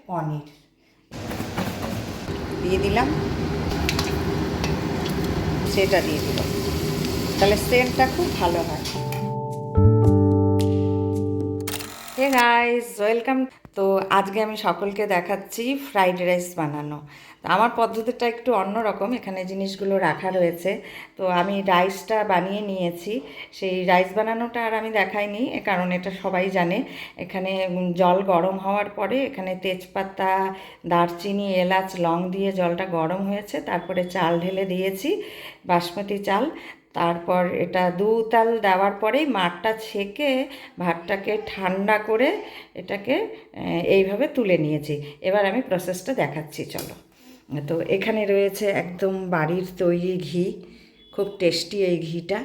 পনির দিয়ে দিলাম, সেটা দিয়ে দিলাম, তাহলে সেন্টটা খুব ভালো হয়। Hey guys, welcome. তো আজকে আমি সকলকে দেখাচ্ছি ফ্রাইড রাইস বানানো। তো আমার পদ্ধতিটা একটু অন্যরকম, এখানে জিনিসগুলো রাখা রয়েছে। তো আমি রাইসটা বানিয়ে নিয়েছি, সেই রাইস বানানোটা আর আমি দেখাইনি, কারণ এটা সবাই জানে। এখানে জল গরম হওয়ার পরে এখানে তেজপাতা, দারচিনি, এলাচ, লং দিয়ে জলটা গরম হয়েছে, তারপরে চাল ঢেলে দিয়েছি, বাসমতি চাল। তারপর এটা 2 তাল দেওয়ার পরেই মাঠটা ছেঁকে ভাতটাকে ঠান্ডা করে এটাকে এইভাবে তুলে নিয়েছি। এবার আমি প্রসেসটা দেখাচ্ছি, চলো। তো এখানে রয়েছে একদম বাড়ির তৈরি ঘি, খুব টেস্টি এই ঘিটা।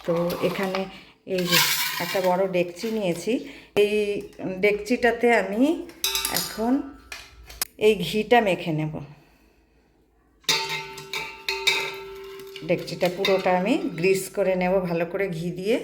তো এখানে এই একটা বড় ডেকচি নিয়েছি, এই ডেকচিটাতে আমি এখন এই ঘিটা মেখে নেব। ডেকচিটা পুরোটা আমি গ্রিস করে নেব ভালো করে ঘি দিয়ে।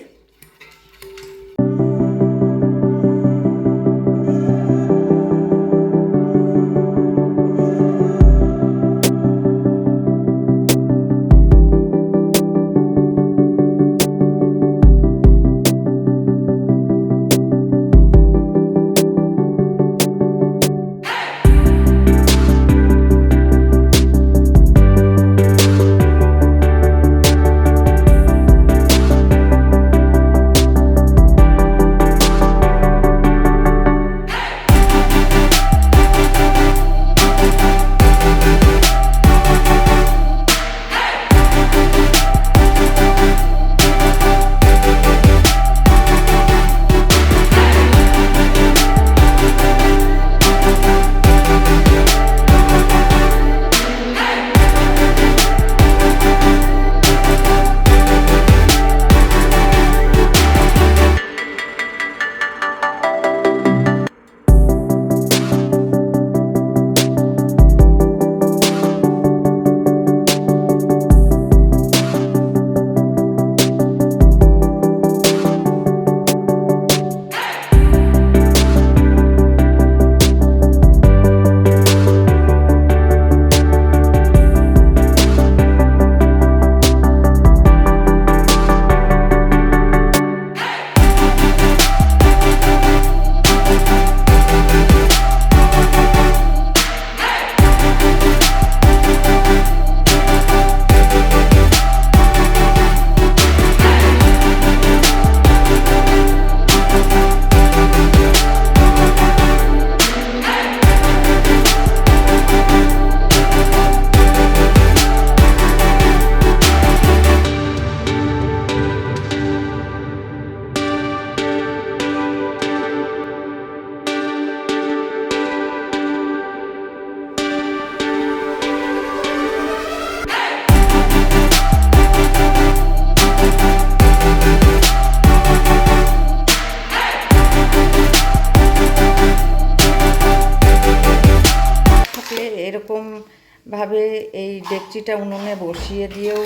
এরকমভাবে এই ডেকচিটা উনুনে বসিয়ে দিয়েও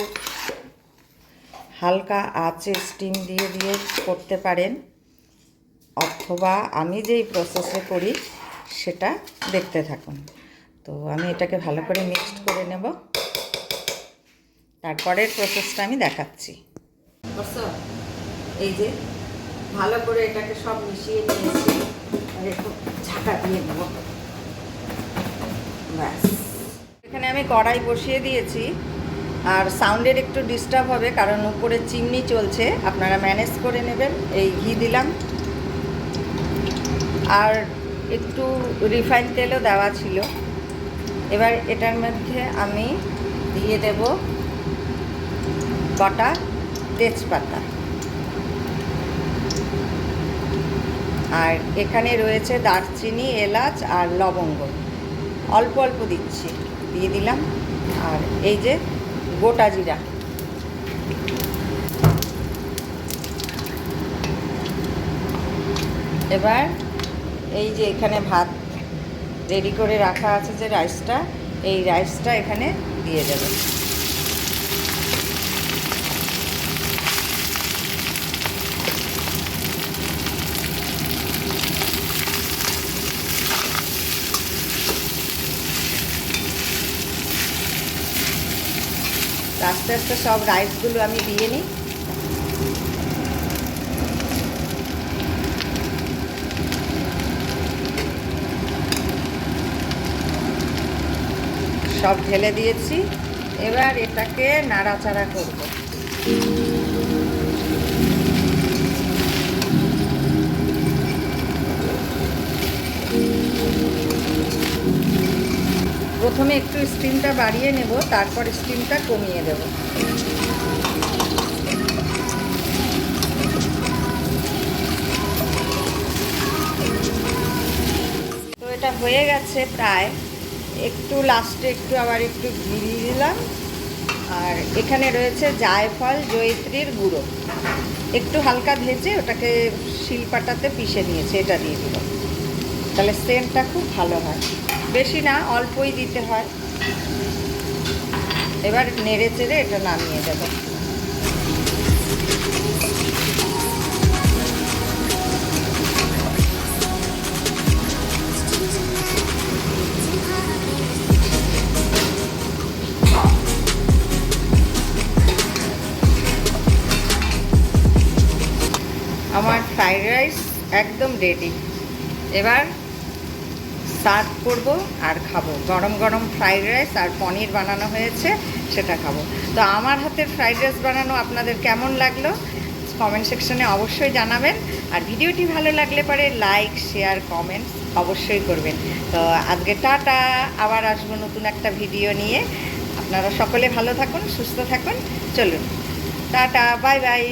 হালকা আঁচে স্টিম দিয়ে দিয়ে করতে পারেন, অথবা আমি যেই প্রসেসে করি সেটা দেখতে থাকুন। তো আমি এটাকে ভালো করে মিক্সড করে নেব, তারপরের প্রসেসটা আমি দেখাচ্ছি। এই যে ভালো করে এটাকে সব মিশিয়ে নিয়েছি, আর একটু ঢাকা দিয়ে নেব, ব্যাস। এখানে আমি কড়াই বসিয়ে দিয়েছি, আর সাউন্ডের একটু ডিস্টার্ব হবে কারণ উপরে চিমনি চলছে, আপনারা ম্যানেজ করে নেবেন। এই ঘি দিলাম, আর একটু রিফাইন তেলও দেওয়া ছিল। এবার এটার মধ্যে আমি দিয়ে দেব গোটা তেজপাতা, আর এখানে রয়েছে দারচিনি, এলাচ আর লবঙ্গ, অল্প অল্প দিচ্ছি, দিয়ে দিলাম। আর এই যে গোটা জিরা, এবার এই যে এখানে ভাত রেডি করে রাখা আছে যে রাইসটা, এই রাইসটা এখানে দিয়ে দেব। আস্তে আস্তে সব রাইসগুলো আমি দিয়ে নিই। সব ঢেলে দিয়েছি, এবার এটাকে নাড়াচাড়া করব। প্রথমে একটু স্টিমটা বাড়িয়ে নেব, তারপর স্টিমটা কমিয়ে দেব। তো এটা হয়ে গেছে প্রায়। একটু লাস্টে একটু আবার একটু ঘি দিয়ে দিলাম, আর এখানে রয়েছে জায়ফল জয়িত্রীর গুঁড়ো, একটু হালকা ভেজে ওটাকে শিলপাটাতে পিষে নিয়েছে, এটা দিয়ে দিল, তাহলে সেন্টটা খুব ভালো হয়। বেশি না, অল্পই দিতে হয়। এবার নেড়ে চেড়ে এটা নামিয়ে দেবো। আমার ফ্রাইড রাইস একদম রেডি। এবার সার্ভ করব আর খাবো। গরম গরম ফ্রাইড রাইস আর পনির বানানো হয়েছে, সেটা খাবো। তো আমার হাতের ফ্রাইড রাইস বানানো আপনাদের কেমন লাগলো কমেন্ট সেকশনে অবশ্যই জানাবেন। আর ভিডিওটি ভালো লাগলে পরে লাইক শেয়ার কমেন্ট অবশ্যই করবেন। তো আজকে টাটা, আবার আসবো নতুন একটা ভিডিও নিয়ে। আপনারা সকলে ভালো থাকুন, সুস্থ থাকুন। চলুন টাটা, বাই বাই।